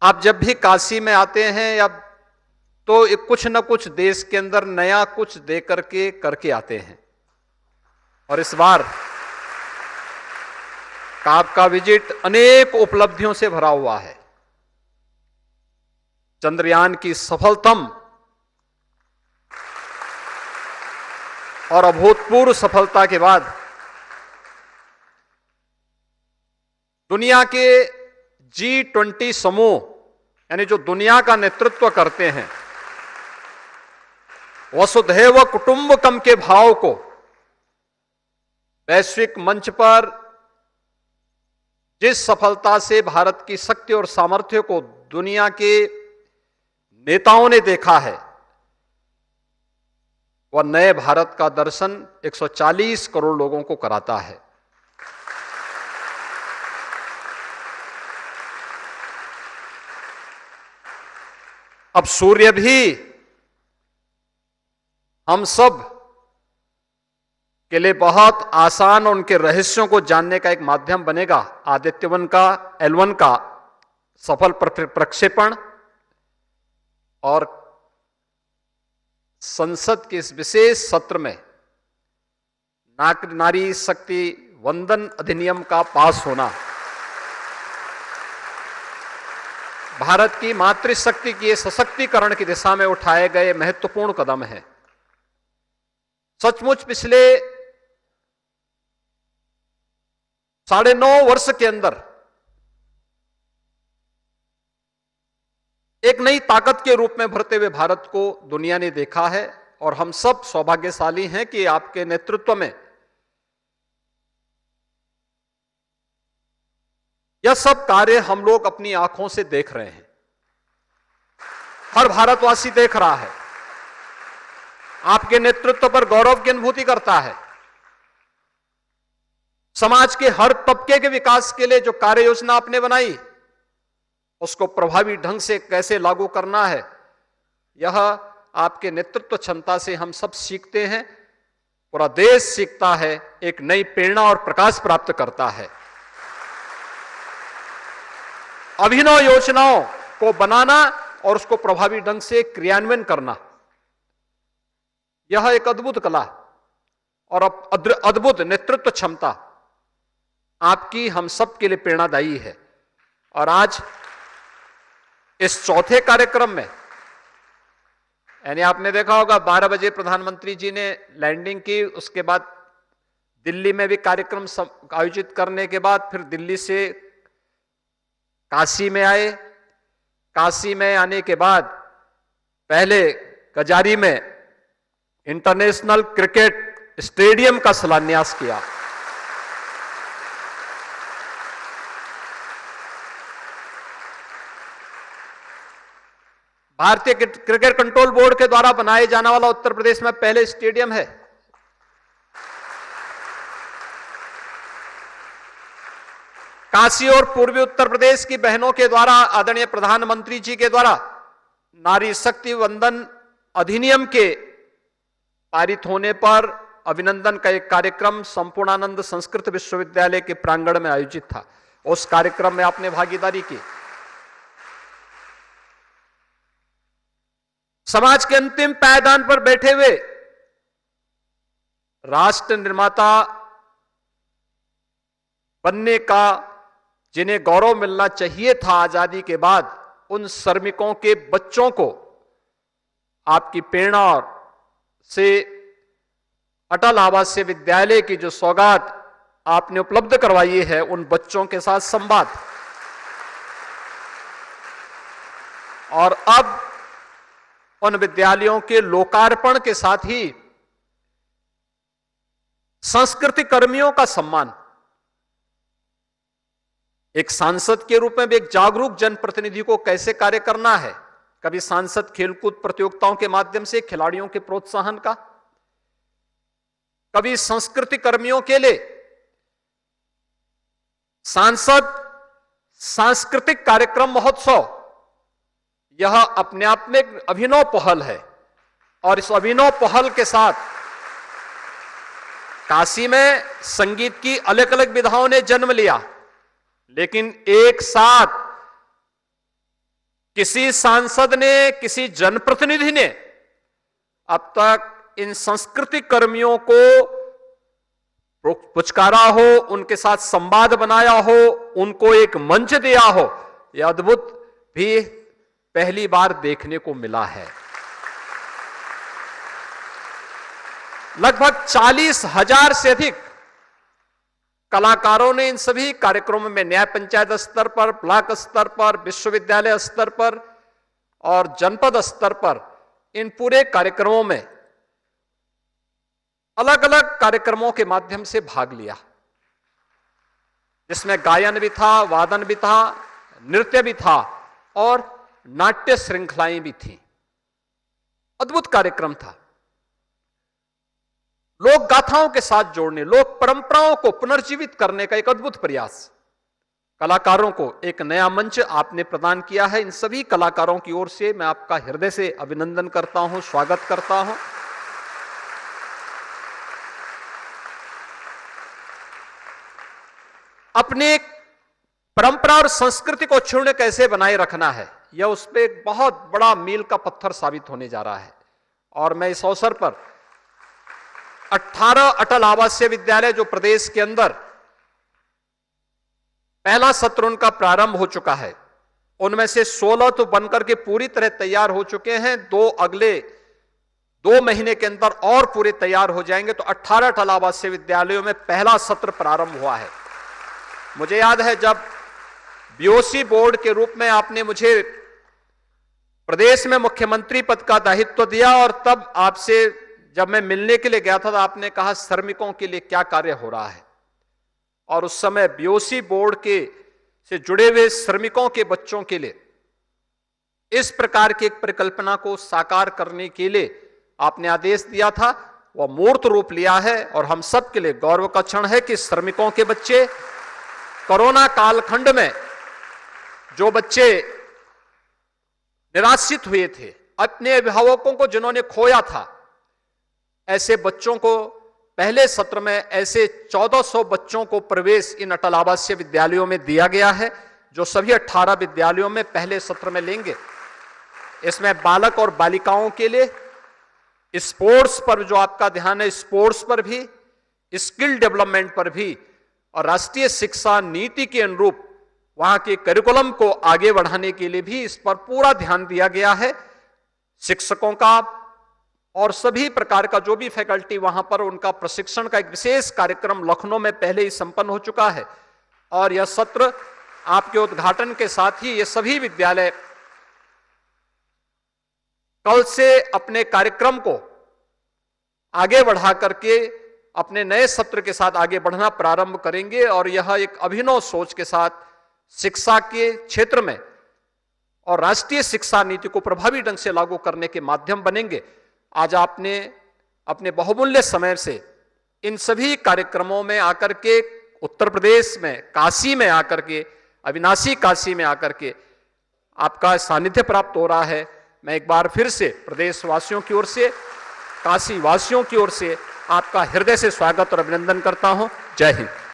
आप जब भी काशी में आते हैं या तो कुछ न कुछ देश के अंदर नया कुछ दे करके आते हैं। और इस बार आपका विजिट अनेक उपलब्धियों से भरा हुआ है। चंद्रयान की सफलतम और अभूतपूर्व सफलता के बाद दुनिया के G20 समूह यानी जो दुनिया का नेतृत्व करते हैं, वसुधैव कुटुंबकम के भाव को वैश्विक मंच पर जिस सफलता से भारत की शक्ति और सामर्थ्य को दुनिया के नेताओं ने देखा है, वह नए भारत का दर्शन 140 करोड़ लोगों को कराता है। अब सूर्य भी हम सब के लिए बहुत आसान और उनके रहस्यों को जानने का एक माध्यम बनेगा। आदित्य-1 का L1 का सफल प्रक्षेपण और संसद के इस विशेष सत्र में नारी शक्ति वंदन अधिनियम का पास होना भारत की मातृशक्ति के सशक्तिकरण की दिशा में उठाए गए महत्वपूर्ण कदम है। सचमुच पिछले 9.5 वर्ष के अंदर एक नई ताकत के रूप में भरते हुए भारत को दुनिया ने देखा है और हम सब सौभाग्यशाली हैं कि आपके नेतृत्व में यह सब कार्य हम लोग अपनी आंखों से देख रहे हैं। हर भारतवासी देख रहा है, आपके नेतृत्व पर गौरव की अनुभूति करता है। समाज के हर तबके के विकास के लिए जो कार्य योजना आपने बनाई, उसको प्रभावी ढंग से कैसे लागू करना है, यह आपके नेतृत्व क्षमता से हम सब सीखते हैं। पूरा देश सीखता है, एक नई प्रेरणा और प्रकाश प्राप्त करता है। अभिनव योजनाओं को बनाना और उसको प्रभावी ढंग से क्रियान्वयन करना, यह एक अद्भुत कला और अद्भुत नेतृत्व क्षमता आपकी हम सब के लिए प्रेरणादायी है। और आज इस चौथे कार्यक्रम में, यानी आपने देखा होगा 12 बजे प्रधानमंत्री जी ने लैंडिंग की, उसके बाद दिल्ली में भी कार्यक्रम आयोजित करने के बाद फिर दिल्ली से काशी में आए। काशी में आने के बाद पहले कजारी में इंटरनेशनल क्रिकेट स्टेडियम का शिलान्यास किया। भारतीय क्रिकेट कंट्रोल बोर्ड के द्वारा बनाए जाने वाला उत्तर प्रदेश में पहले स्टेडियम है। काशी और पूर्वी उत्तर प्रदेश की बहनों के द्वारा आदरणीय प्रधानमंत्री जी के द्वारा नारी शक्ति वंदन अधिनियम के पारित होने पर अभिनंदन का एक कार्यक्रम संपूर्णानंद संस्कृत विश्वविद्यालय के प्रांगण में आयोजित था। उस कार्यक्रम में आपने भागीदारी की। समाज के अंतिम पायदान पर बैठे हुए राष्ट्र निर्माता बनने का जिन्हें गौरव मिलना चाहिए था आजादी के बाद, उन श्रमिकों के बच्चों को आपकी प्रेरणा से अटल आवासीय विद्यालय की जो सौगात आपने उपलब्ध करवाई है, उन बच्चों के साथ संवाद। और अब उन विद्यालयों के लोकार्पण के साथ ही संस्कृति कर्मियों का सम्मान। एक सांसद के रूप में भी एक जागरूक जनप्रतिनिधि को कैसे कार्य करना है। कभी सांसद खेलकूद प्रतियोगिताओं के माध्यम से खिलाड़ियों के प्रोत्साहन का, कभी संस्कृति कर्मियों के लिए सांसद सांस्कृतिक कार्यक्रम महोत्सव, यह अपने आप में एक अभिनव पहल है। और इस अभिनव पहल के साथ काशी में संगीत की अलग अलग विधाओं ने जन्म लिया, लेकिन एक साथ किसी सांसद ने, किसी जनप्रतिनिधि ने अब तक इन संस्कृति कर्मियों को पुचकारा हो, उनके साथ संवाद बनाया हो, उनको एक मंच दिया हो, यह अद्भुत भी पहली बार देखने को मिला है। लगभग 40,000 से अधिक कलाकारों ने इन सभी कार्यक्रमों में न्याय पंचायत स्तर पर, ब्लॉक स्तर पर, विश्वविद्यालय स्तर पर और जनपद स्तर पर इन पूरे कार्यक्रमों में अलग अलग कार्यक्रमों के माध्यम से भाग लिया, जिसमें गायन भी था, वादन भी था, नृत्य भी था और नाट्य श्रृंखलाएं भी थी। अद्भुत कार्यक्रम था। लोक गाथाओं के साथ जोड़ने, लोक परंपराओं को पुनर्जीवित करने का एक अद्भुत प्रयास। कलाकारों को एक नया मंच आपने प्रदान किया है। इन सभी कलाकारों की ओर से मैं आपका हृदय से अभिनंदन करता हूं, स्वागत करता हूं। अपने परंपरा और संस्कृति को क्षुण्ण कैसे बनाए रखना है, यह उस पर एक बहुत बड़ा मील का पत्थर साबित होने जा रहा है। और मैं इस अवसर पर 18 अटल आवासीय विद्यालय जो प्रदेश के अंदर पहला सत्र उनका प्रारंभ हो चुका है, उनमें से 16 तो बनकर के पूरी तरह तैयार हो चुके हैं। अगले 2 महीने के अंदर और पूरे तैयार हो जाएंगे, तो 18 अटल आवासीय विद्यालयों में पहला सत्र प्रारंभ हुआ है। मुझे याद है जब बीओसी बोर्ड के रूप में आपने मुझे प्रदेश में मुख्यमंत्री पद का दायित्व दिया और तब आपसे जब मैं मिलने के लिए गया था तो आपने कहा श्रमिकों के लिए क्या कार्य हो रहा है। और उस समय बीओसी बोर्ड के से जुड़े हुए श्रमिकों के बच्चों के लिए इस प्रकार की एक परिकल्पना को साकार करने के लिए आपने आदेश दिया था, वह मूर्त रूप लिया है। और हम सब के लिए गौरव का क्षण है कि श्रमिकों के बच्चे, कोरोना कालखंड में जो बच्चे निराश्रित हुए थे, अपने अभिभावकों को जिन्होंने खोया था, ऐसे बच्चों को पहले सत्र में ऐसे 1400 बच्चों को प्रवेश इन अटल आवासीय विद्यालयों में दिया गया है, जो सभी 18 विद्यालयों में पहले सत्र में लेंगे। इसमें बालक और बालिकाओं के लिए स्पोर्ट्स पर जो आपका ध्यान है, स्पोर्ट्स पर भी, स्किल डेवलपमेंट पर भी और राष्ट्रीय शिक्षा नीति के अनुरूप वहां के करिकुलम को आगे बढ़ाने के लिए भी इस पर पूरा ध्यान दिया गया है। शिक्षकों का और सभी प्रकार का जो भी फैकल्टी वहां पर, उनका प्रशिक्षण का एक विशेष कार्यक्रम लखनऊ में पहले ही संपन्न हो चुका है। और यह सत्र आपके उद्घाटन के साथ ही ये सभी विद्यालय कल से अपने कार्यक्रम को आगे बढ़ा करके अपने नए सत्र के साथ आगे बढ़ना प्रारंभ करेंगे। और यह एक अभिनव सोच के साथ शिक्षा के क्षेत्र में और राष्ट्रीय शिक्षा नीति को प्रभावी ढंग से लागू करने के माध्यम बनेंगे। आज आपने अपने बहुमूल्य समय से इन सभी कार्यक्रमों में आकर के, उत्तर प्रदेश में काशी में आकर के, अविनाशी काशी में आकर के आपका सानिध्य प्राप्त हो रहा है। मैं एक बार फिर से प्रदेशवासियों की ओर से, काशी वासियों की ओर से आपका हृदय से स्वागत और अभिनंदन करता हूं। जय हिंद।